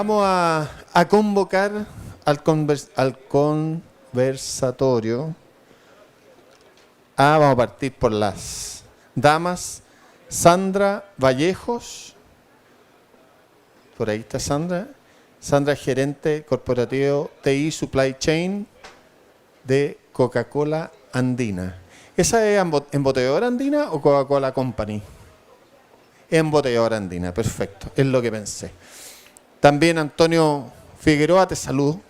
Vamos a convocar al conversatorio. Vamos a partir por las damas. Sandra Vallejos. Por ahí está Sandra. Sandra, gerente corporativo TI Supply Chain de Coca-Cola Andina. ¿Esa es embotelladora andina o Coca-Cola Company? Embotelladora andina, perfecto, es lo que pensé. También Antonio Figueroa, te saludo.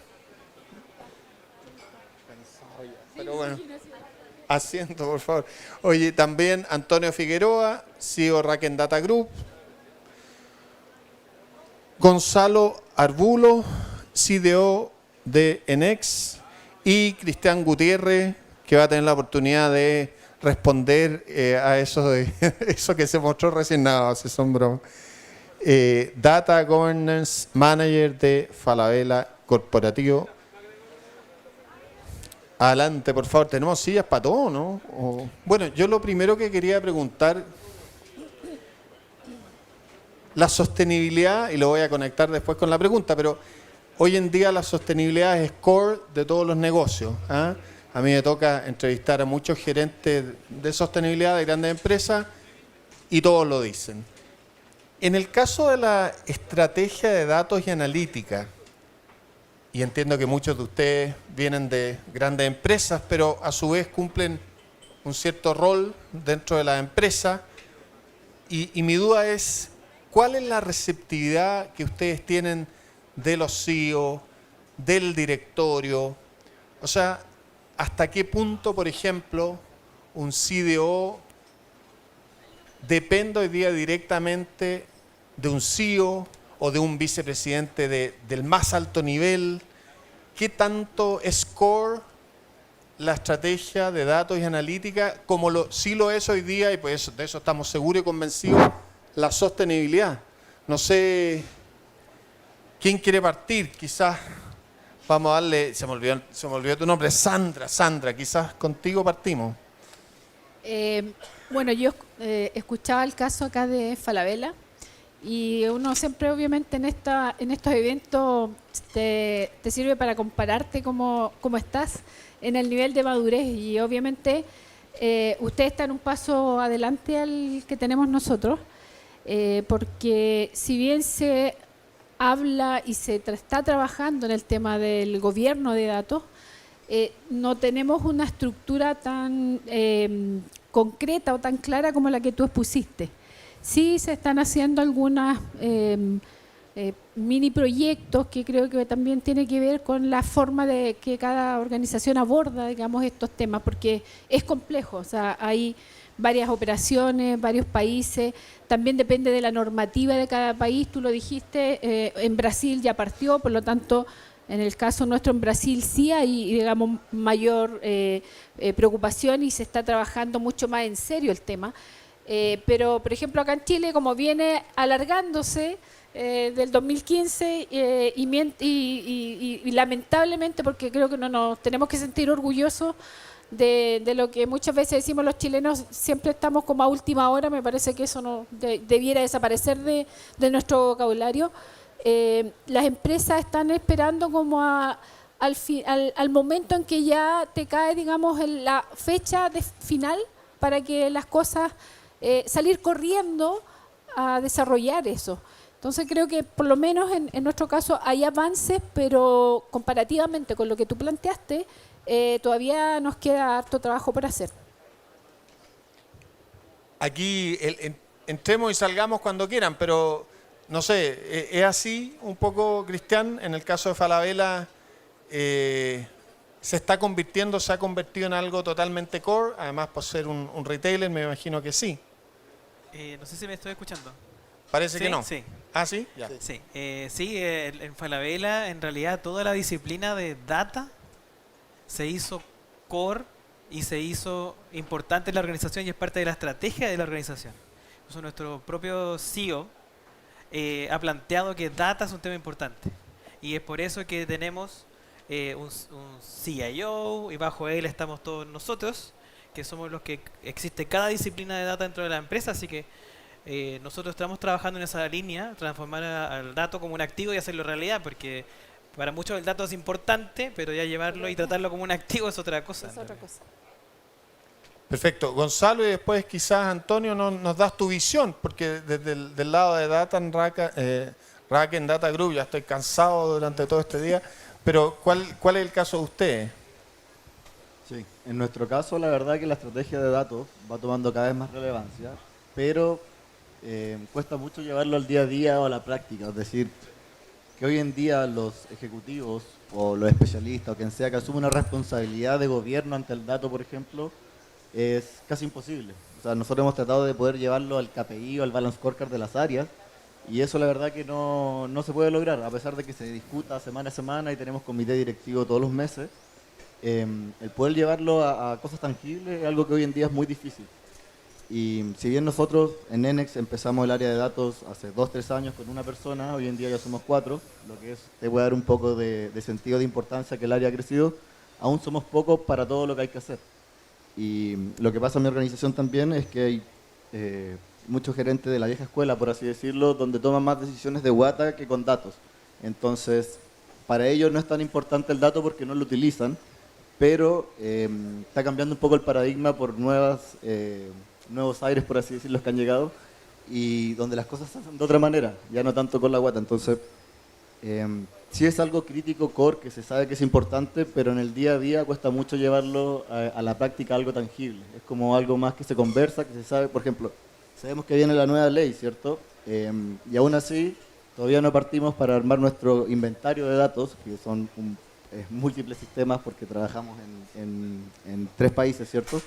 Pero bueno, asiento, por favor. Oye, también Antonio Figueroa, CEO Raken Data Group. Gonzalo Arbulo, CDO de Enex. Y Cristian Gutiérrez, que va a tener la oportunidad de responder a eso que se mostró recién. No, se son bromas. Data Governance Manager de Falabella Corporativo. Adelante, por favor. Tenemos sillas para todo, ¿no? Bueno, yo lo primero que quería preguntar, la sostenibilidad, y lo voy a conectar después con la pregunta, pero hoy en día la sostenibilidad es core de todos los negocios. A mí me toca entrevistar a muchos gerentes de sostenibilidad de grandes empresas y todos lo dicen. En el caso de la estrategia de datos y analítica, y entiendo que muchos de ustedes vienen de grandes empresas, pero a su vez cumplen un cierto rol dentro de la empresa, y mi duda es, ¿cuál es la receptividad que ustedes tienen de los CEO, del directorio? O sea, ¿hasta qué punto, por ejemplo, un CDO depende hoy día directamente de un CEO o de un vicepresidente del más alto nivel? ¿Qué tanto es core la estrategia de datos y analítica como sí lo es hoy día, y pues de eso estamos seguros y convencidos, la sostenibilidad? No sé quién quiere partir, quizás vamos a darle, se me olvidó tu nombre, Sandra, quizás contigo partimos. Bueno, yo escuchaba el caso acá de Falabella, y uno siempre obviamente en estos eventos te sirve para compararte cómo estás en el nivel de madurez, y obviamente usted está en un paso adelante al que tenemos nosotros, porque si bien se habla y se está trabajando en el tema del gobierno de datos, no tenemos una estructura tan concreta o tan clara como la que tú expusiste. Sí se están haciendo algunas mini proyectos que creo que también tiene que ver con la forma de que cada organización aborda, digamos, estos temas, porque es complejo. O sea, hay varias operaciones, varios países, también depende de la normativa de cada país. Tú lo dijiste, en Brasil ya partió, por lo tanto, en el caso nuestro en Brasil sí hay, digamos, mayor preocupación y se está trabajando mucho más en serio el tema. Pero, por ejemplo, acá en Chile, como viene alargándose del 2015 y lamentablemente, porque creo que no nos tenemos que sentir orgullosos de lo que muchas veces decimos los chilenos, siempre estamos como a última hora, me parece que eso no debiera desaparecer de nuestro vocabulario. Las empresas están esperando como al momento en que ya te cae, digamos, la fecha final para que las cosas, salir corriendo a desarrollar eso. Entonces creo que por lo menos en nuestro caso hay avances, pero comparativamente con lo que tú planteaste, todavía nos queda harto trabajo por hacer. Aquí entremos y salgamos cuando quieran, pero no sé, ¿es así un poco, Cristian? En el caso de Falabella, ¿se ha convertido en algo totalmente core? Además, por ser un retailer, me imagino que sí. No sé si me estoy escuchando. Parece ¿Sí? que no. Sí. ¿Ah, sí? Ya. Sí, en Falabella, en realidad, toda la disciplina de data se hizo core y se hizo importante en la organización y es parte de la estrategia de la organización. Entonces, nuestro propio CEO ha planteado que data es un tema importante. Y es por eso que tenemos un CIO y bajo él estamos todos nosotros, que somos los que existe cada disciplina de data dentro de la empresa, así que nosotros estamos trabajando en esa línea, transformar al dato como un activo y hacerlo realidad, porque para muchos el dato es importante, pero ya llevarlo y tratarlo como un activo es otra cosa. Es otra cosa. Perfecto. Gonzalo, y después quizás Antonio nos das tu visión, porque desde el del lado de Raken Data Group ya estoy cansado durante todo este día, pero ¿cuál es el caso de ustedes? Sí, en nuestro caso la verdad que la estrategia de datos va tomando cada vez más relevancia, pero cuesta mucho llevarlo al día a día o a la práctica, es decir, que hoy en día los ejecutivos o los especialistas o quien sea que asume una responsabilidad de gobierno ante el dato, por ejemplo, es casi imposible. O sea, nosotros hemos tratado de poder llevarlo al KPI o al Balance Scorecard de las áreas y eso la verdad que no se puede lograr, a pesar de que se discuta semana a semana y tenemos comité directivo todos los meses. El poder llevarlo a cosas tangibles es algo que hoy en día es muy difícil. Y si bien nosotros en Nenex empezamos el área de datos hace 2-3 años con una persona, hoy en día ya somos 4, lo que te puede dar un poco de sentido de importancia que el área ha crecido, aún somos pocos para todo lo que hay que hacer. Y lo que pasa en mi organización también es que hay muchos gerentes de la vieja escuela, por así decirlo, donde toman más decisiones de guata que con datos. Entonces, para ellos no es tan importante el dato porque no lo utilizan, pero está cambiando un poco el paradigma por nuevos aires, por así decirlo, que han llegado y donde las cosas se hacen de otra manera, ya no tanto con la guata. Entonces, sí es algo crítico, core, que se sabe que es importante, pero en el día a día cuesta mucho llevarlo a la práctica, algo tangible. Es como algo más que se conversa, que se sabe. Por ejemplo, sabemos que viene la nueva ley, ¿cierto? Y aún así, todavía no partimos para armar nuestro inventario de datos, que son múltiples sistemas porque trabajamos en 3 países, ¿cierto?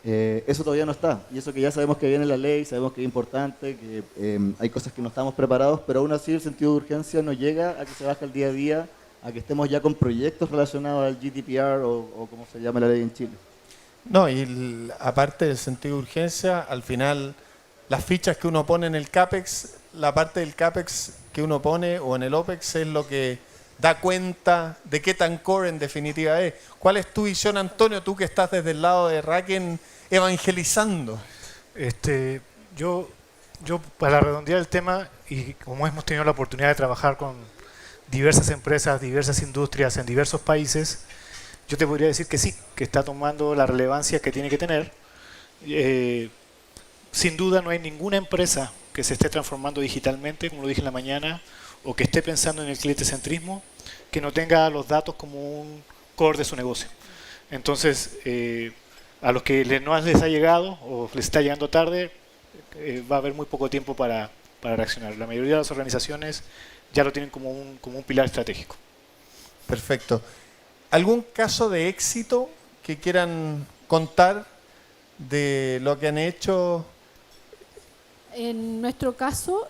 Eso todavía no está, y eso que ya sabemos que viene la ley, sabemos que es importante, que hay cosas que no estamos preparados, pero aún así el sentido de urgencia no llega a que se baje el día a día, a que estemos ya con proyectos relacionados al GDPR o como se llama la ley en Chile. No, y aparte del sentido de urgencia, al final las fichas que uno pone en el CAPEX, la parte del CAPEX que uno pone o en el OPEX es lo que da cuenta de qué tan core en definitiva es. ¿Cuál es tu visión, Antonio, tú que estás desde el lado de Raken evangelizando? Yo para redondear el tema, y como hemos tenido la oportunidad de trabajar con diversas empresas, diversas industrias en diversos países, yo te podría decir que sí, que está tomando la relevancia que tiene que tener. Sin duda no hay ninguna empresa que se esté transformando digitalmente, como lo dije en la mañana, o que esté pensando en el clientecentrismo, que no tenga los datos como un core de su negocio. Entonces, a los que no les ha llegado o les está llegando tarde, va a haber muy poco tiempo para reaccionar. La mayoría de las organizaciones ya lo tienen como un pilar estratégico. Perfecto. ¿Algún caso de éxito que quieran contar de lo que han hecho? En nuestro caso,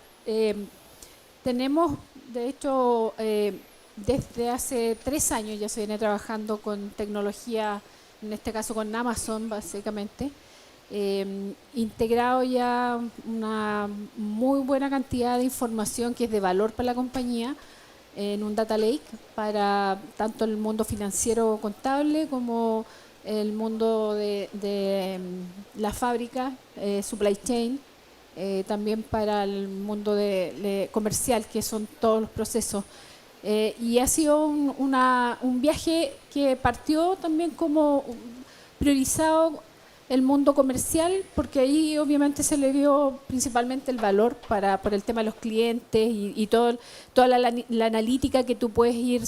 tenemos, de hecho, desde hace 3 años ya se viene trabajando con tecnología, en este caso con Amazon básicamente, integrado ya una muy buena cantidad de información que es de valor para la compañía en un data lake para tanto el mundo financiero contable como el mundo de la fábrica, supply chain, también para el mundo de comercial, que son todos los procesos. Y ha sido un viaje que partió también como priorizado el mundo comercial, porque ahí obviamente se le dio principalmente el valor por el tema de los clientes y toda la analítica que tú puedes ir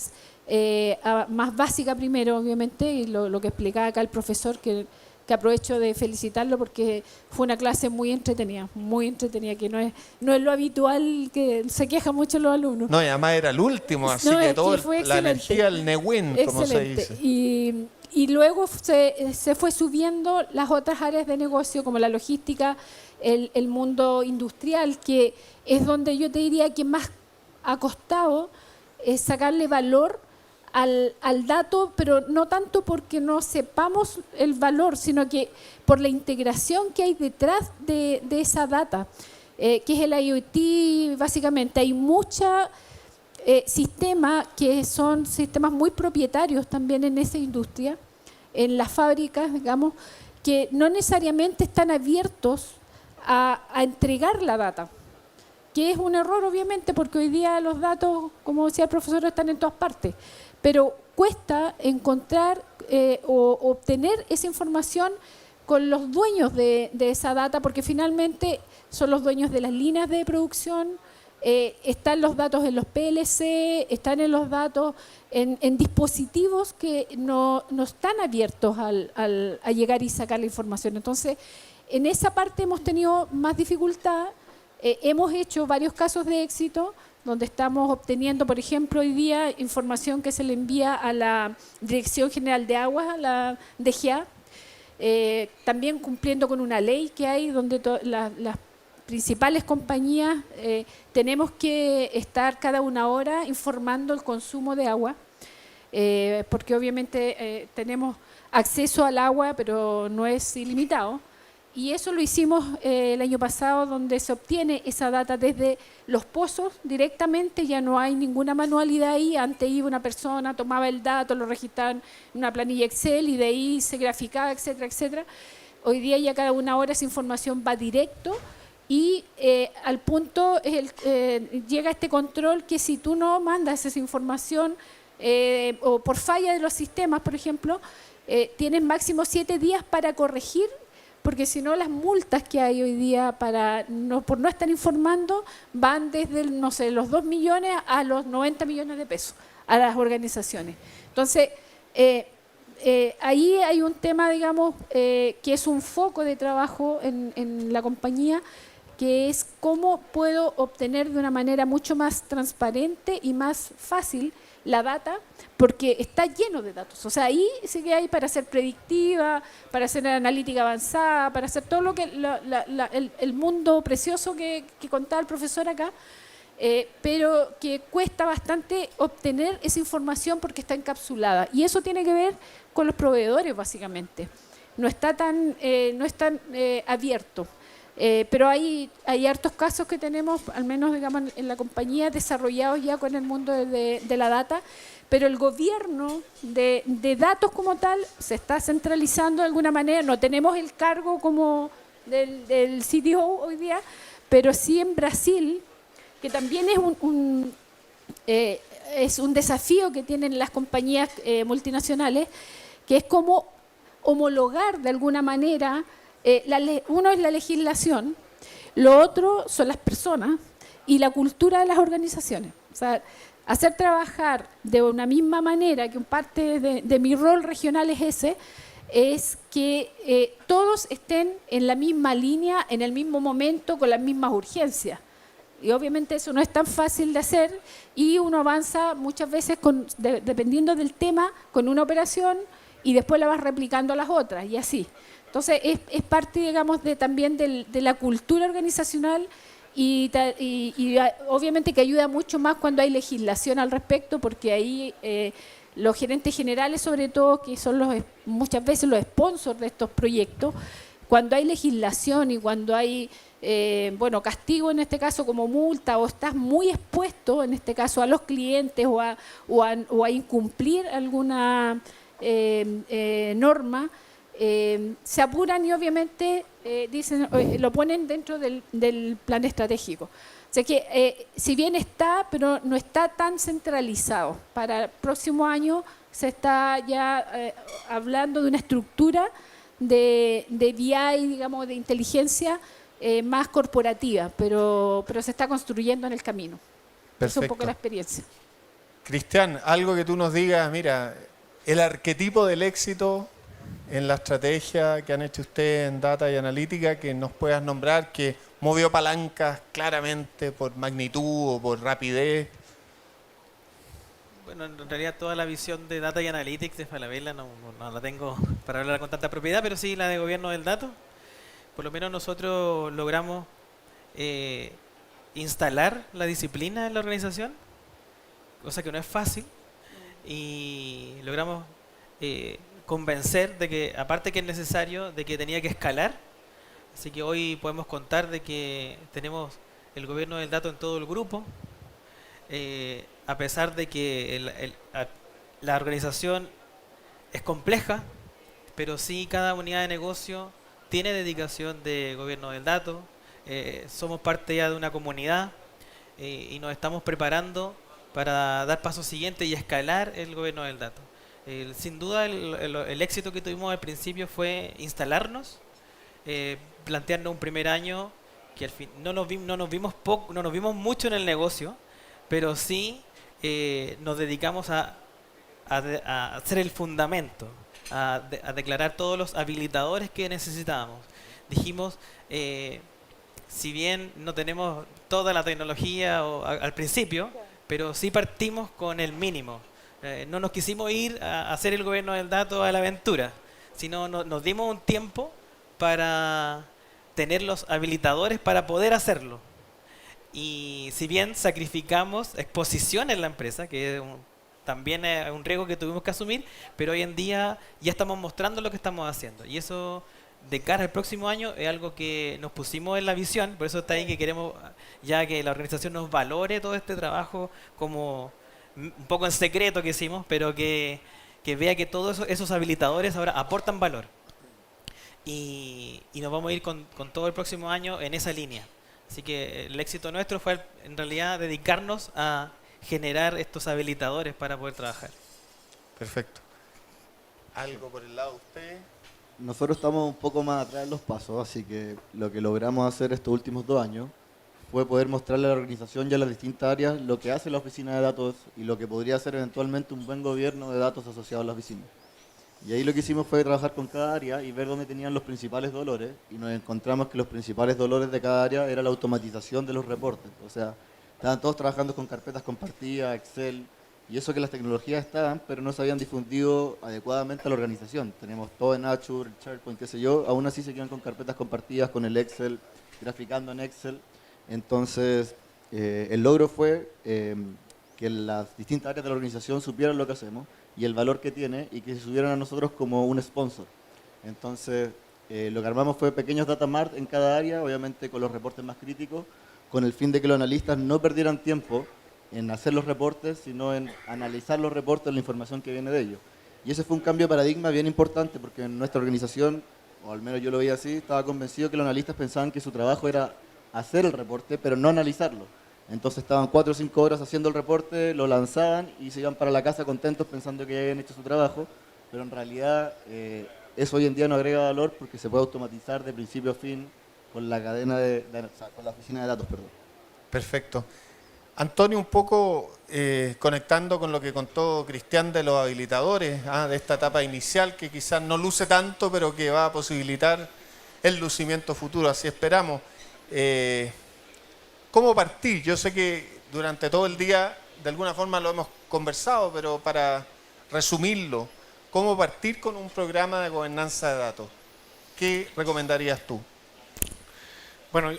más básica primero, obviamente, y lo que explicaba acá el profesor, que aprovecho de felicitarlo porque fue una clase muy entretenida, que no es lo habitual, que se quejan mucho los alumnos. No, y además era el último, así No, que es todo que fue la excelente. energía, el Newin, como se Excelente. dice. Y luego se fue subiendo las otras áreas de negocio, como la logística, el mundo industrial, que es donde yo te diría que más ha costado sacarle valor al dato, pero no tanto porque no sepamos el valor, sino que por la integración que hay detrás de esa data, que es el IoT, básicamente. Hay muchos sistemas que son sistemas muy propietarios también en esa industria, en las fábricas, digamos, que no necesariamente están abiertos a entregar la data, que es un error obviamente porque hoy día los datos, como decía el profesor, están en todas partes, pero cuesta encontrar o obtener esa información con los dueños de esa data, porque finalmente son los dueños de las líneas de producción, están los datos en los PLC, están en los datos en dispositivos que no están abiertos a llegar y sacar la información. Entonces, en esa parte hemos tenido más dificultad. Hemos hecho varios casos de éxito donde estamos obteniendo, por ejemplo, hoy día información que se le envía a la Dirección General de Aguas, a la DGA, también cumpliendo con una ley que hay donde las principales compañías tenemos que estar cada una hora informando el consumo de agua, porque obviamente tenemos acceso al agua, pero no es ilimitado. Y eso lo hicimos el año pasado, donde se obtiene esa data desde los pozos directamente, ya no hay ninguna manualidad ahí. Antes iba una persona, tomaba el dato, lo registraba en una planilla Excel y de ahí se graficaba, etcétera, etcétera. Hoy día ya cada una hora esa información va directo y al punto llega este control que si tú no mandas esa información o por falla de los sistemas, por ejemplo, tienes máximo 7 días para corregir, porque si no las multas que hay hoy día por no estar informando van desde, no sé, los 2 millones a los 90 millones de pesos a las organizaciones. Entonces, ahí hay un tema, digamos, que es un foco de trabajo en la compañía, que es cómo puedo obtener de una manera mucho más transparente y más fácil la data, porque está lleno de datos. O sea, ahí sí que hay para hacer predictiva, para hacer analítica avanzada, para hacer todo lo que el mundo precioso que contaba el profesor acá, pero que cuesta bastante obtener esa información porque está encapsulada. Y eso tiene que ver con los proveedores, básicamente. No es tan abierto. Pero hay hartos casos que tenemos, al menos digamos en la compañía, desarrollados ya con el mundo de la data, pero el gobierno de datos como tal se está centralizando de alguna manera. No tenemos el cargo como del CTO hoy día, pero sí en Brasil, que también es un desafío que tienen las compañías multinacionales, que es como homologar de alguna manera. Uno es la legislación, lo otro son las personas y la cultura de las organizaciones. O sea, hacer trabajar de una misma manera, que parte de mi rol regional es ese, es que todos estén en la misma línea, en el mismo momento, con las mismas urgencias. Y obviamente eso no es tan fácil de hacer y uno avanza muchas veces, dependiendo del tema, con una operación y después la vas replicando a las otras y así. Entonces, es parte, digamos, también de la cultura organizacional y obviamente que ayuda mucho más cuando hay legislación al respecto, porque ahí los gerentes generales, sobre todo, que son muchas veces los sponsors de estos proyectos, cuando hay legislación y cuando hay, castigo en este caso como multa, o estás muy expuesto, en este caso, a los clientes o a incumplir alguna norma, se apuran y obviamente dicen, lo ponen dentro del plan estratégico. O sea que si bien está, pero no está tan centralizado. Para el próximo año se está ya hablando de una estructura de BI, digamos, de inteligencia más corporativa, pero se está construyendo en el camino. Esa es un poco la experiencia. Cristian, algo que tú nos digas, mira, el arquetipo del éxito en la estrategia que han hecho ustedes en Data y Analítica, que nos puedas nombrar, que movió palancas claramente por magnitud o por rapidez. Bueno, en realidad toda la visión de Data y Analytics de Falabella no la tengo para hablar con tanta propiedad, pero sí la de gobierno del dato. Por lo menos nosotros logramos instalar la disciplina en la organización, cosa que no es fácil, y logramos convencer de que, aparte que es necesario, de que tenía que escalar. Así que hoy podemos contar de que tenemos el gobierno del dato en todo el grupo, a pesar de que la organización es compleja, pero sí cada unidad de negocio tiene dedicación de gobierno del dato, somos parte ya de una comunidad y nos estamos preparando para dar pasos siguientes y escalar el gobierno del dato. Sin duda el éxito que tuvimos al principio fue instalarnos, plantearnos un primer año que al fin no nos vimos mucho en el negocio, pero sí nos dedicamos a hacer el fundamento, a declarar todos los habilitadores que necesitábamos. Dijimos, si bien no tenemos toda la tecnología al principio, pero sí partimos con el mínimo. No nos quisimos ir a hacer el gobierno del dato a la aventura, sino nos dimos un tiempo para tener los habilitadores para poder hacerlo. Y si bien sacrificamos exposición en la empresa, que también es un riesgo que tuvimos que asumir, pero hoy en día ya estamos mostrando lo que estamos haciendo. Y eso, de cara al próximo año, es algo que nos pusimos en la visión. Por eso está ahí que queremos ya que la organización nos valore todo este trabajo como un poco en secreto que hicimos, pero que vea que todos esos habilitadores ahora aportan valor. Y nos vamos a ir con todo el próximo año en esa línea. Así que el éxito nuestro fue en realidad dedicarnos a generar estos habilitadores para poder trabajar. Perfecto. ¿Algo por el lado de usted? Nosotros estamos un poco más atrás en los pasos, así que lo que logramos hacer estos últimos 2 años fue poder mostrarle a la organización y a las distintas áreas lo que hace la oficina de datos y lo que podría ser eventualmente un buen gobierno de datos asociado a la oficina. Y ahí lo que hicimos fue trabajar con cada área y ver dónde tenían los principales dolores, y nos encontramos que los principales dolores de cada área era la automatización de los reportes. O sea, estaban todos trabajando con carpetas compartidas, Excel, y eso que las tecnologías estaban, pero no se habían difundido adecuadamente a la organización. Tenemos todo en Azure, SharePoint, qué sé yo, aún así seguían con carpetas compartidas, con el Excel, graficando en Excel. Entonces, el logro fue que las distintas áreas de la organización supieran lo que hacemos y el valor que tiene, y que se subieran a nosotros como un sponsor. Entonces, lo que armamos fue pequeños data mart en cada área, obviamente con los reportes más críticos, con el fin de que los analistas no perdieran tiempo en hacer los reportes, sino en analizar los reportes, la información que viene de ellos. Y ese fue un cambio de paradigma bien importante, porque en nuestra organización, o al menos yo lo veía así, estaba convencido que los analistas pensaban que su trabajo era hacer el reporte, pero no analizarlo. Entonces estaban 4 o 5 horas haciendo el reporte, lo lanzaban y se iban para la casa contentos pensando que ya habían hecho su trabajo, pero en realidad eso hoy en día no agrega valor porque se puede automatizar de principio a fin con la cadena con la oficina de datos, perdón. Perfecto. Antonio, un poco conectando con lo que contó Cristian de los habilitadores, de esta etapa inicial que quizás no luce tanto, pero que va a posibilitar el lucimiento futuro, así esperamos. ¿Cómo partir? Yo sé que durante todo el día de alguna forma lo hemos conversado, pero para resumirlo, ¿cómo partir con un programa de gobernanza de datos? ¿Qué recomendarías tú? Bueno,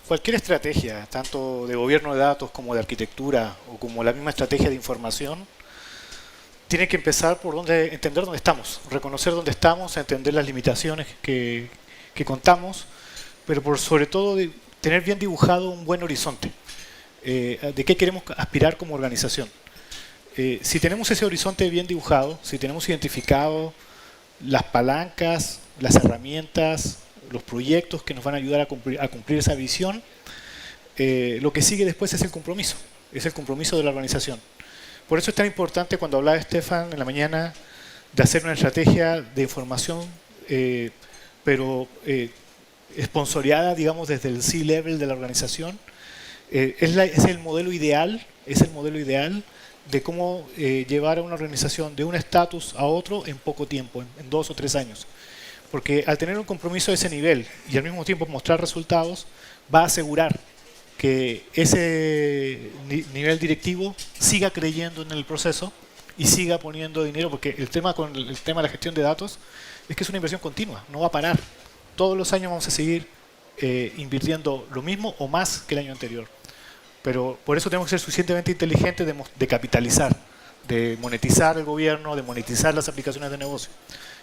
cualquier estrategia, tanto de gobierno de datos como de arquitectura o como la misma estrategia de información, tiene que empezar por entender dónde estamos, reconocer dónde estamos, entender las limitaciones que contamos, pero sobre todo de tener bien dibujado un buen horizonte de qué queremos aspirar como organización. Si tenemos ese horizonte bien dibujado, si tenemos identificado las palancas, las herramientas, los proyectos que nos van a ayudar a cumplir esa visión, lo que sigue después es el compromiso de la organización. Por eso es tan importante, cuando hablaba Estefan en la mañana, de hacer una estrategia de información, pero esponsoreada, digamos, desde el C-level de la organización. Es el modelo ideal de cómo llevar a una organización de un estatus a otro en poco tiempo, en 2 o 3 años. Porque al tener un compromiso de ese nivel y al mismo tiempo mostrar resultados, va a asegurar que ese nivel directivo siga creyendo en el proceso y siga poniendo dinero, porque el tema de la gestión de datos es que es una inversión continua, no va a parar. Todos los años vamos a seguir invirtiendo lo mismo o más que el año anterior. Pero por eso tenemos que ser suficientemente inteligentes de capitalizar, de monetizar el gobierno, de monetizar las aplicaciones de negocio.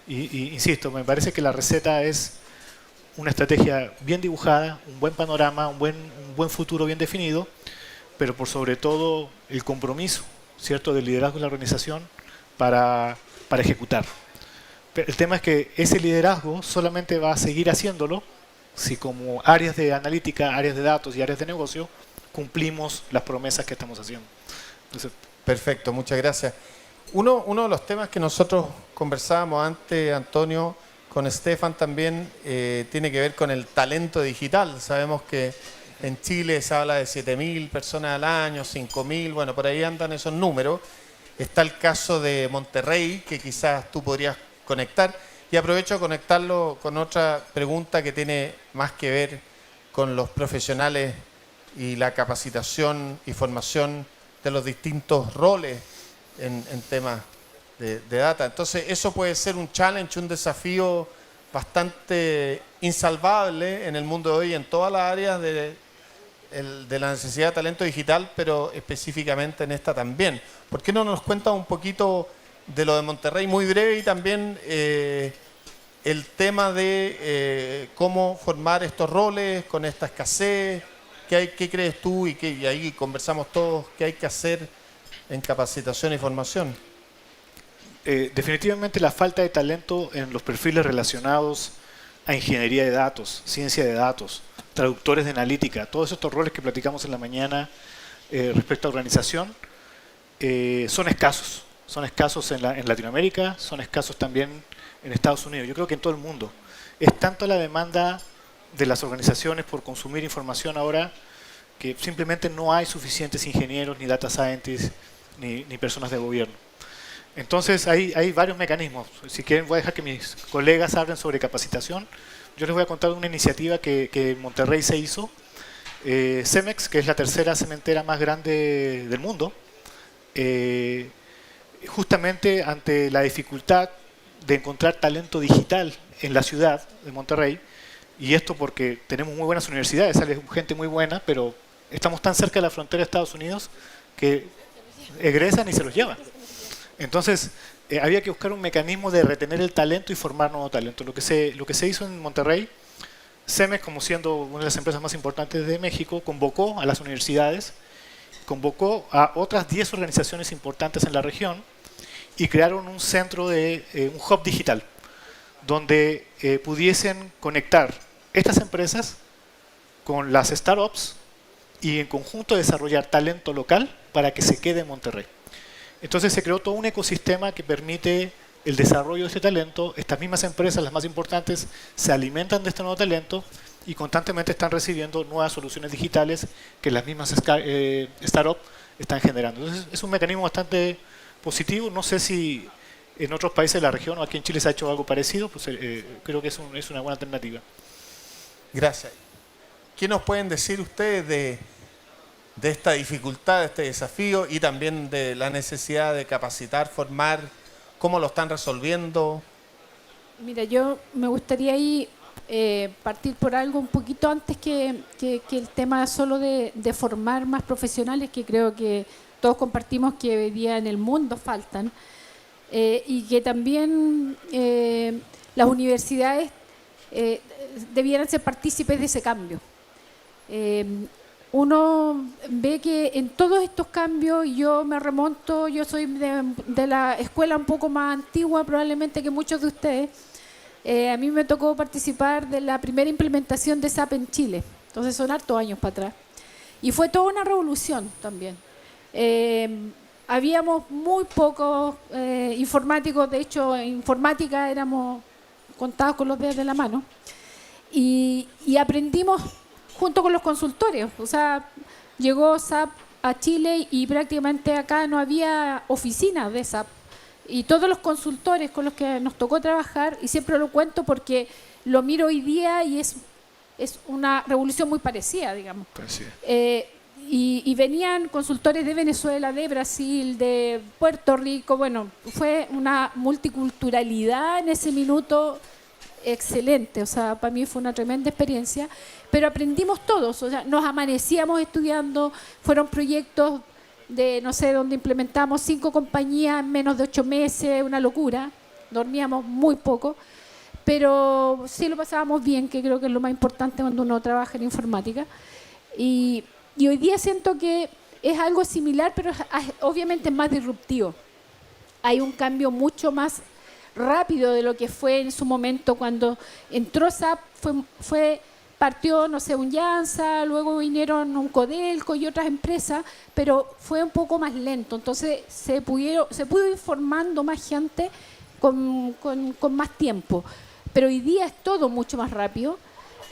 Y insisto, me parece que la receta es una estrategia bien dibujada, un buen panorama, un buen futuro bien definido, pero por sobre todo el compromiso, ¿cierto?, del liderazgo de la organización para ejecutar. El tema es que ese liderazgo solamente va a seguir haciéndolo si como áreas de analítica, áreas de datos y áreas de negocio cumplimos las promesas que estamos haciendo. Entonces, Perfecto, muchas gracias. Uno de los temas que nosotros conversábamos antes, Antonio, con Stefan también, tiene que ver con el talento digital. Sabemos que en Chile se habla de 7.000 personas al año, 5.000, bueno, por ahí andan esos números. Está el caso de Monterrey, que quizás tú podrías conectar. Y aprovecho a conectarlo con otra pregunta que tiene más que ver con los profesionales y la capacitación y formación de los distintos roles en temas de data. Entonces, eso puede ser un challenge, un desafío bastante insalvable en el mundo de hoy, en todas las áreas de la necesidad de talento digital, pero específicamente en esta también. ¿Por qué no nos cuentas un poquito de lo de Monterrey, muy breve, y también el tema de cómo formar estos roles con esta escasez? ¿Qué crees tú? Y ahí conversamos todos, ¿qué hay que hacer en capacitación y formación? Definitivamente la falta de talento en los perfiles relacionados a ingeniería de datos, ciencia de datos, traductores de analítica, todos estos roles que platicamos en la mañana respecto a organización, son escasos. Son escasos en Latinoamérica, son escasos también en Estados Unidos. Yo creo que en todo el mundo. Es tanto la demanda de las organizaciones por consumir información ahora que simplemente no hay suficientes ingenieros, ni data scientists, ni personas de gobierno. Entonces hay varios mecanismos. Si quieren voy a dejar que mis colegas hablen sobre capacitación. Yo les voy a contar una iniciativa que en Monterrey se hizo. Cemex, que es la tercera cementera más grande del mundo, justamente ante la dificultad de encontrar talento digital en la ciudad de Monterrey, y esto porque tenemos muy buenas universidades, sale gente muy buena, pero estamos tan cerca de la frontera de Estados Unidos que egresan y se los llevan. Entonces, había que buscar un mecanismo de retener el talento y formar nuevo talento. Lo que se hizo en Monterrey, Cemex, como siendo una de las empresas más importantes de México, convocó a las universidades, convocó a otras 10 organizaciones importantes en la región y crearon un centro un hub digital, donde pudiesen conectar estas empresas con las startups y en conjunto desarrollar talento local para que se quede en Monterrey. Entonces se creó todo un ecosistema que permite el desarrollo de este talento. Estas mismas empresas, las más importantes, se alimentan de este nuevo talento y constantemente están recibiendo nuevas soluciones digitales que las mismas startups están generando. Entonces es un mecanismo bastante positivo. No sé si en otros países de la región o aquí en Chile se ha hecho algo parecido, pues creo que es una buena alternativa. Gracias. ¿Qué nos pueden decir ustedes de esta dificultad, de este desafío y también de la necesidad de capacitar, formar? ¿Cómo lo están resolviendo? Mira, yo me gustaría ahí partir por algo un poquito antes que el tema solo de formar más profesionales, que creo que todos compartimos que hoy día en el mundo faltan, y que también las universidades debieran ser partícipes de ese cambio. Uno ve que en todos estos cambios, yo me remonto, yo soy de la escuela un poco más antigua probablemente que muchos de ustedes. A mí me tocó participar de la primera implementación de SAP en Chile, entonces son hartos años para atrás. Y fue toda una revolución también. Habíamos muy pocos informáticos, de hecho en informática éramos contados con los dedos de la mano, y aprendimos junto con los consultores. O sea, llegó SAP a Chile y prácticamente acá no había oficinas de SAP. Y todos los consultores con los que nos tocó trabajar, y siempre lo cuento porque lo miro hoy día y es una revolución muy parecida, digamos. Y venían consultores de Venezuela, de Brasil, de Puerto Rico. Bueno, fue una multiculturalidad en ese minuto excelente. O sea, para mí fue una tremenda experiencia, pero aprendimos todos. O sea, nos amanecíamos estudiando, fueron proyectos de, no sé, donde implementamos 5 compañías en menos de 8 meses, una locura. Dormíamos muy poco, pero sí lo pasábamos bien, que creo que es lo más importante cuando uno trabaja en informática. Y hoy día siento que es algo similar, pero obviamente es más disruptivo. Hay un cambio mucho más rápido de lo que fue en su momento cuando entró SAP. Fue partió, no sé, un Llanza, luego vinieron un Codelco y otras empresas, pero fue un poco más lento. Entonces se pudo ir formando más gente con más tiempo. Pero hoy día es todo mucho más rápido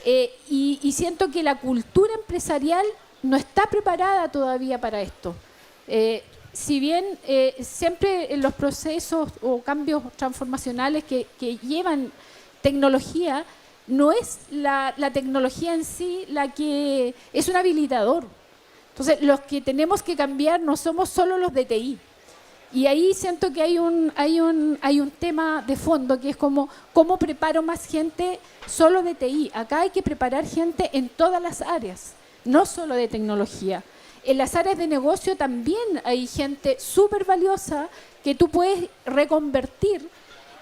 y siento que la cultura empresarial no está preparada todavía para esto. Si bien siempre en los procesos o cambios transformacionales que llevan tecnología, no es la tecnología en sí la que es un habilitador. Entonces, los que tenemos que cambiar no somos solo los de TI. Y ahí siento que hay un tema de fondo que es como cómo preparo más gente solo de TI. Acá hay que preparar gente en todas las áreas, no solo de tecnología. En las áreas de negocio también hay gente súper valiosa que tú puedes reconvertir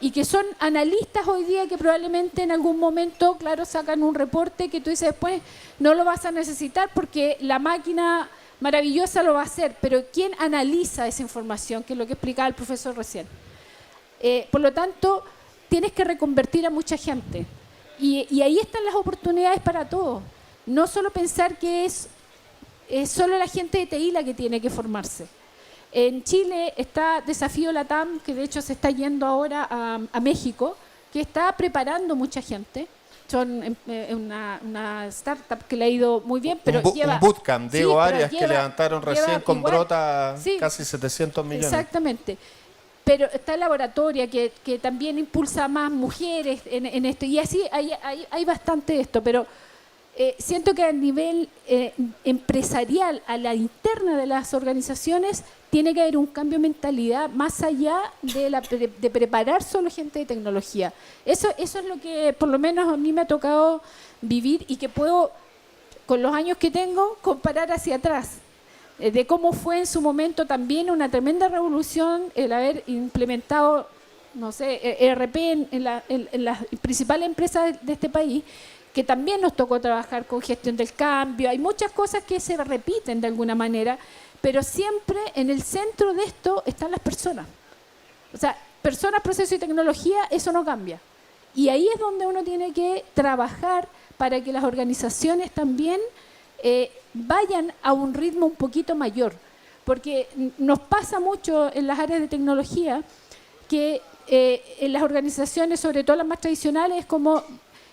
y que son analistas hoy día que probablemente en algún momento, claro, sacan un reporte que tú dices después no lo vas a necesitar porque la máquina maravillosa lo va a hacer, pero ¿quién analiza esa información? Que es lo que explicaba el profesor recién. Por lo tanto, tienes que reconvertir a mucha gente. Y ahí están las oportunidades para todos. No solo pensar que es solo la gente de TI la que tiene que formarse. En Chile está Desafío Latam, que de hecho se está yendo ahora a México, que está preparando mucha gente. Son una startup que le ha ido muy bien, pero un bootcamp, Diego Arias, que levantaron recién con igual, Brota sí, casi 700 millones. Exactamente. Pero está Laboratoria, que también impulsa más mujeres en esto. Y así hay bastante de esto, pero siento que a nivel empresarial, a la interna de las organizaciones, tiene que haber un cambio de mentalidad más allá de preparar solo gente de tecnología. Eso es lo que por lo menos a mí me ha tocado vivir y que puedo, con los años que tengo, comparar hacia atrás. De cómo fue en su momento también una tremenda revolución el haber implementado, no sé, ERP en las principales empresas de este país, que también nos tocó trabajar con gestión del cambio. Hay muchas cosas que se repiten de alguna manera, pero siempre en el centro de esto están las personas. O sea, personas, proceso y tecnología, eso no cambia. Y ahí es donde uno tiene que trabajar para que las organizaciones también vayan a un ritmo un poquito mayor. Porque nos pasa mucho en las áreas de tecnología que en las organizaciones, sobre todo las más tradicionales, es como,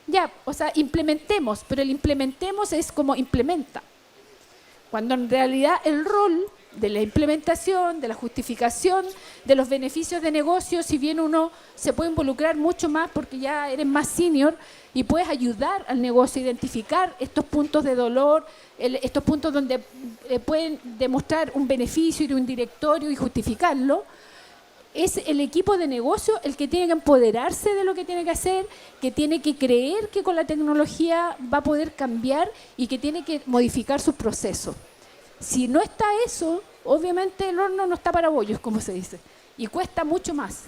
ya, o sea, implementemos, pero el implementemos es como implementa. Cuando en realidad el rol de la implementación, de la justificación, de los beneficios de negocio, si bien uno se puede involucrar mucho más porque ya eres más senior y puedes ayudar al negocio a identificar estos puntos de dolor, estos puntos donde pueden demostrar un beneficio y un directorio y justificarlo, es el equipo de negocio el que tiene que empoderarse de lo que tiene que hacer, que tiene que creer que con la tecnología va a poder cambiar y que tiene que modificar sus procesos. Si no está eso, obviamente el horno no está para bollos, como se dice, y cuesta mucho más.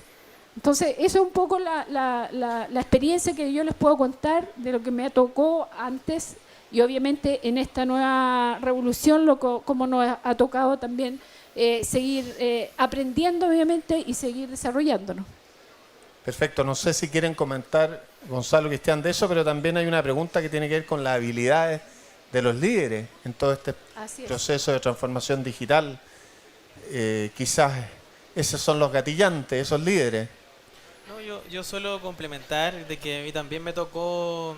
Entonces, eso es un poco la experiencia que yo les puedo contar de lo que me tocó antes y obviamente en esta nueva revolución, como nos ha tocado también seguir aprendiendo, obviamente, y seguir desarrollándonos. Perfecto. No sé si quieren comentar, Gonzalo, Cristian, de eso, pero también hay una pregunta que tiene que ver con las habilidades de los líderes en todo este proceso de transformación digital. Quizás esos son los gatillantes, esos líderes. No, yo suelo complementar de que a mí también me tocó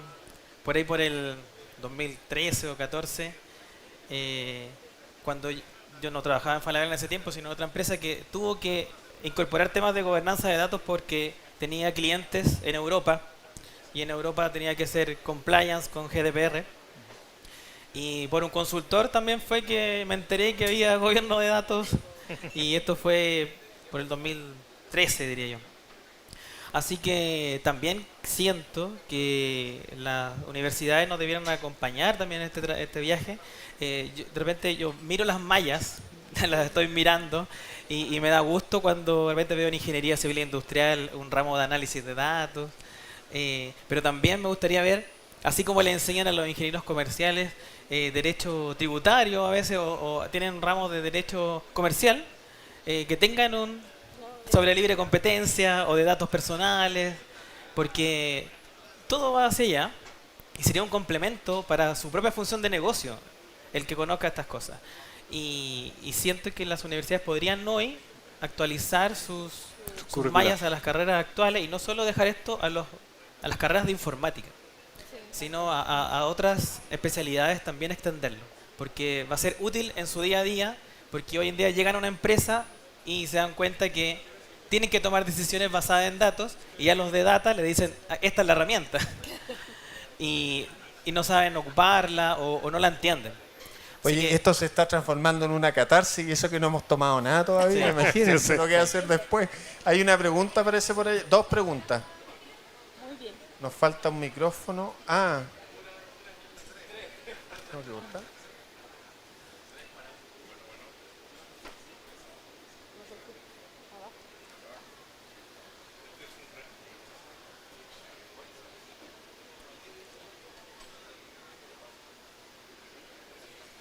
por ahí por el 2013 o 14, cuando yo no trabajaba en Falabella en ese tiempo, sino en otra empresa que tuvo que incorporar temas de gobernanza de datos porque tenía clientes en Europa y en Europa tenía que hacer compliance con GDPR. Y por un consultor también fue que me enteré que había gobierno de datos y esto fue por el 2013, diría yo. Así que también siento que las universidades nos debieran acompañar también en este viaje. De repente yo miro las mallas, las estoy mirando y me da gusto cuando de repente veo en ingeniería civil e industrial un ramo de análisis de datos. Pero también me gustaría ver, así como le enseñan a los ingenieros comerciales derecho tributario a veces o tienen ramos de derecho comercial, que tengan un sobre libre competencia o de datos personales, porque todo va hacia allá Y sería un complemento para su propia función de negocio, el que conozca estas cosas. Y siento que las universidades podrían hoy actualizar sus currícula. mallas a las carreras actuales y no solo dejar esto a las carreras de informática, sino a otras especialidades también extenderlo, porque va a ser útil en su día a día, porque hoy en día llegan a una empresa y se dan cuenta que tienen que tomar decisiones basadas en datos y a los de data le dicen, "Ah, esta es la herramienta", y no saben ocuparla o no la entienden. Así Oye, que- esto se está transformando en una catarsis y eso que no hemos tomado nada todavía, Sí. imagínense lo que va a hacer después. Hay una pregunta, parece por ahí, 2 preguntas. Muy bien. Nos falta un micrófono. Ah. ¿Tengo que cortar?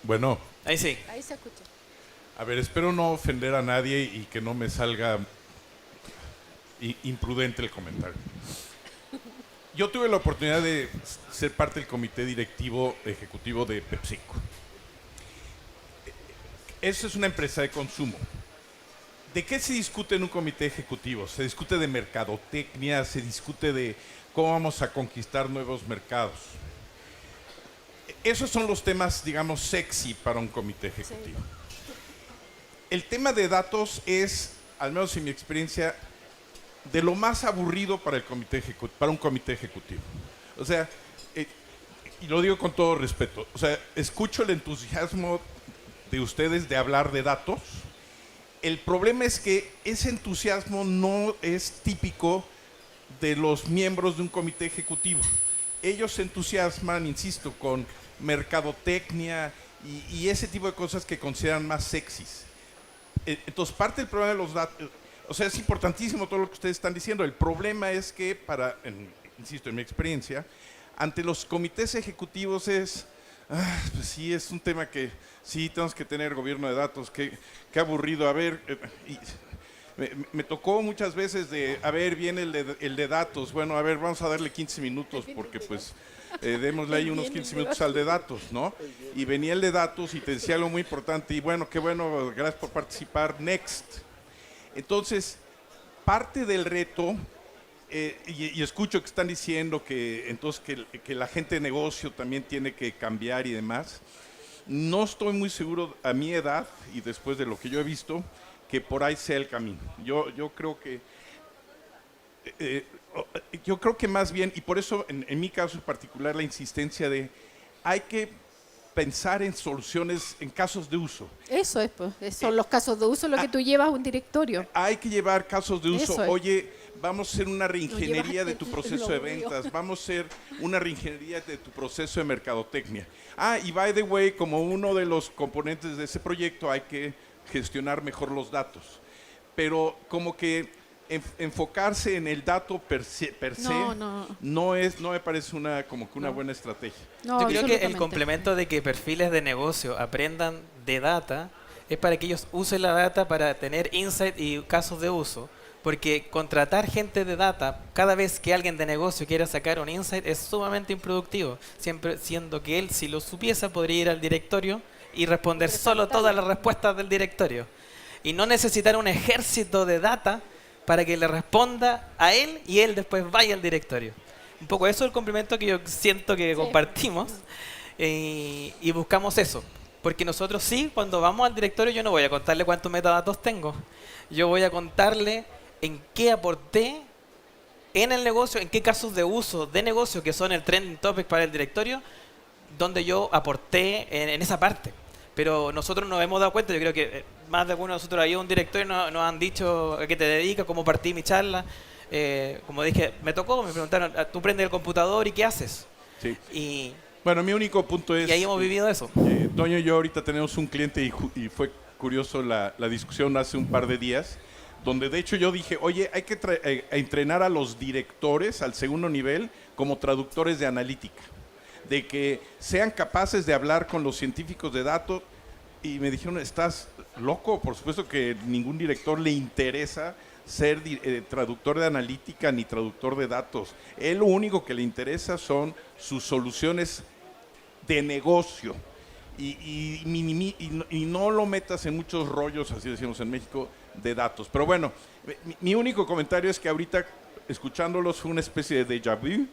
Bueno, Ahí sí. Ahí se escucha. a ver, espero no ofender a nadie y que no me salga imprudente el comentario. Yo tuve la oportunidad de ser parte del comité directivo ejecutivo de PepsiCo. Eso es una empresa de consumo. ¿De qué se discute en un comité ejecutivo? Se discute de mercadotecnia, se discute de cómo vamos a conquistar nuevos mercados. Esos son los temas, digamos, sexy para un comité ejecutivo. El tema de datos es, al menos en mi experiencia, de lo más aburrido para el para un comité ejecutivo. O sea, y lo digo con todo respeto, o sea, escucho el entusiasmo de ustedes de hablar de datos. El problema es que ese entusiasmo no es típico de los miembros de un comité ejecutivo. Ellos se entusiasman, insisto, con mercadotecnia y ese tipo de cosas que consideran más sexys. Entonces, parte del problema de los datos, o sea, es importantísimo todo lo que ustedes están diciendo. El problema es que, insisto, en mi experiencia, ante los comités ejecutivos pues sí, es un tema que sí tenemos que tener gobierno de datos, qué aburrido. A ver, me tocó muchas veces a ver, viene el de datos, bueno, a ver, vamos a darle 15 minutos porque pues démosle ahí unos 15 minutos al de datos, ¿no? Y venía el de datos y te decía algo muy importante y bueno, qué bueno, gracias por participar, next. Entonces, parte del reto, y escucho que están diciendo que entonces que la gente de negocio también tiene que cambiar y demás. No estoy muy seguro a mi edad y después de lo que yo he visto que por ahí sea el camino. Yo creo que más bien, y por eso en mi caso en particular la insistencia de hay que pensar en soluciones en casos de uso. Eso es, pues. Son los casos de uso lo que tú llevas a un directorio. Hay que llevar casos de uso. Eso es. Oye, vamos a hacer una reingeniería de tu Lo proceso de obvio. ventas, vamos a hacer una reingeniería de tu proceso de mercadotecnia. Ah, y by the way, como uno de los componentes de ese proyecto hay que gestionar mejor los datos. Pero como que enfocarse en el dato per se no me parece una buena estrategia. No, Yo creo que el absolutamente. complemento de que perfiles de negocio aprendan de data es para que ellos usen la data para tener insight y casos de uso. Porque contratar gente de data cada vez que alguien de negocio quiera sacar un insight es sumamente improductivo. Siempre siendo que él, si lo supiese, podría ir al directorio y responder solo todas las respuestas del directorio. Y no necesitar un ejército de data para que le responda a él y él después vaya al directorio. Un poco eso es el complemento que yo siento que compartimos y buscamos eso. Porque nosotros sí, cuando vamos al directorio yo no voy a contarle cuántos metadatos tengo. Yo voy a contarle en qué aporté en el negocio, en qué casos de uso de negocio que son el trending topic para el directorio, donde yo aporté en esa parte. Pero nosotros nos hemos dado cuenta, yo creo que más de alguno de nosotros ha ido a un directorio y nos han dicho a qué te dedicas, cómo partí mi charla. Como dije, me preguntaron, ¿tú prendes el computador y qué haces? Sí. Y Bueno, mi único punto es... ahí hemos vivido eso. Toño y yo ahorita tenemos un cliente y fue curioso la discusión hace un par de días, donde de hecho yo dije, oye, hay que entrenar a los directores al segundo nivel como traductores de analítica, de que sean capaces de hablar con los científicos de datos. Y me dijeron, ¿estás loco? Por supuesto que ningún director le interesa ser traductor de analítica ni traductor de datos. Él lo único que le interesa son sus soluciones de negocio. Y no lo metas en muchos rollos, así decimos en México, de datos. Pero bueno, mi único comentario es que ahorita, escuchándolos, fue una especie de déjà vu.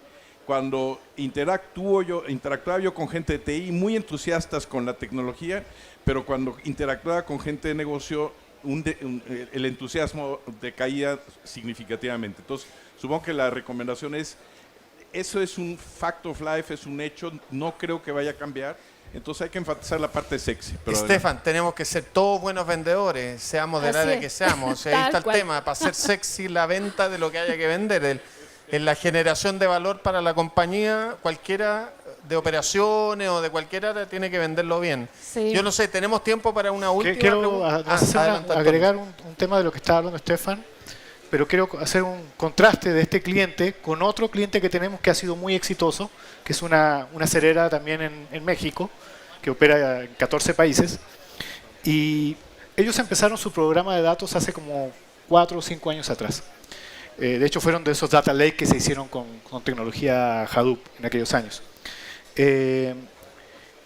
Cuando interactuaba yo con gente de TI muy entusiastas con la tecnología, pero cuando interactuaba con gente de negocio, el entusiasmo decaía significativamente. Entonces, supongo que la recomendación es, eso es un fact of life, es un hecho, no creo que vaya a cambiar. Entonces hay que enfatizar la parte sexy. Pero Estefan, tenemos que ser todos buenos vendedores, seamos del Así área es. que seamos. O sea, ahí Tal está el cual. tema, para hacer sexy la venta de lo que haya que vender. En la generación de valor para la compañía, cualquiera de operaciones o de cualquier área tiene que venderlo bien. Sí. Yo no sé, ¿tenemos tiempo para una última Quiero pregunta? Adelante, agregar Antonio. un tema de lo que estaba hablando Estefan, pero quiero hacer un contraste de este cliente con otro cliente que tenemos que ha sido muy exitoso, que es una acerera también en México, que opera en 14 países. Y ellos empezaron su programa de datos hace como 4 o 5 años atrás. De hecho, fueron de esos data lake que se hicieron con tecnología Hadoop en aquellos años.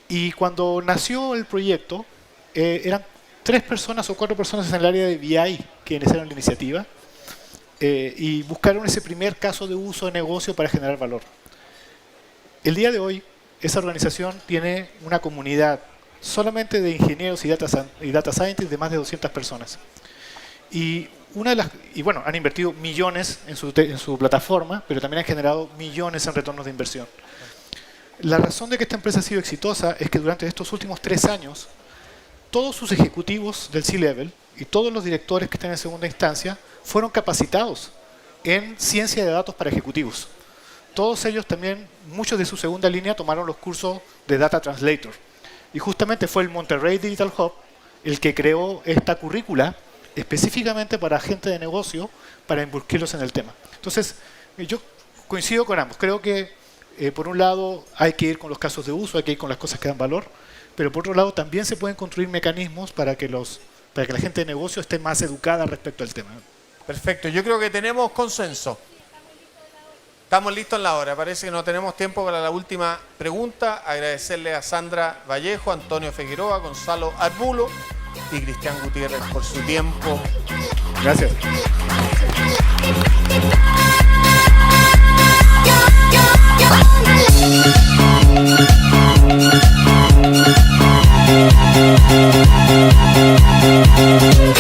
Y cuando nació el proyecto, eran 3 personas o 4 personas en el área de BI que iniciaron la iniciativa y buscaron ese primer caso de uso de negocio para generar valor. El día de hoy, esa organización tiene una comunidad solamente de ingenieros y data scientists de más de 200 personas. Y bueno, han invertido millones en su plataforma, pero también han generado millones en retornos de inversión. La razón de que esta empresa ha sido exitosa es que durante estos últimos 3 años, todos sus ejecutivos del C-Level y todos los directores que están en segunda instancia fueron capacitados en ciencia de datos para ejecutivos. Todos ellos también, muchos de su segunda línea, tomaron los cursos de Data Translator. Y justamente fue el Monterrey Digital Hub el que creó esta currícula específicamente para gente de negocio, para involucrarlos en el tema. Entonces, yo coincido con ambos. Creo que, por un lado, hay que ir con los casos de uso, hay que ir con las cosas que dan valor, pero por otro lado, también se pueden construir mecanismos para que la gente de negocio esté más educada respecto al tema. Perfecto, yo creo que tenemos consenso. Estamos listos en la hora, parece que no tenemos tiempo para la última pregunta. Agradecerle a Sandra Vallejo, Antonio Figueroa, Gonzalo Arbulo y Cristian Gutiérrez por su tiempo. Gracias. Thank you.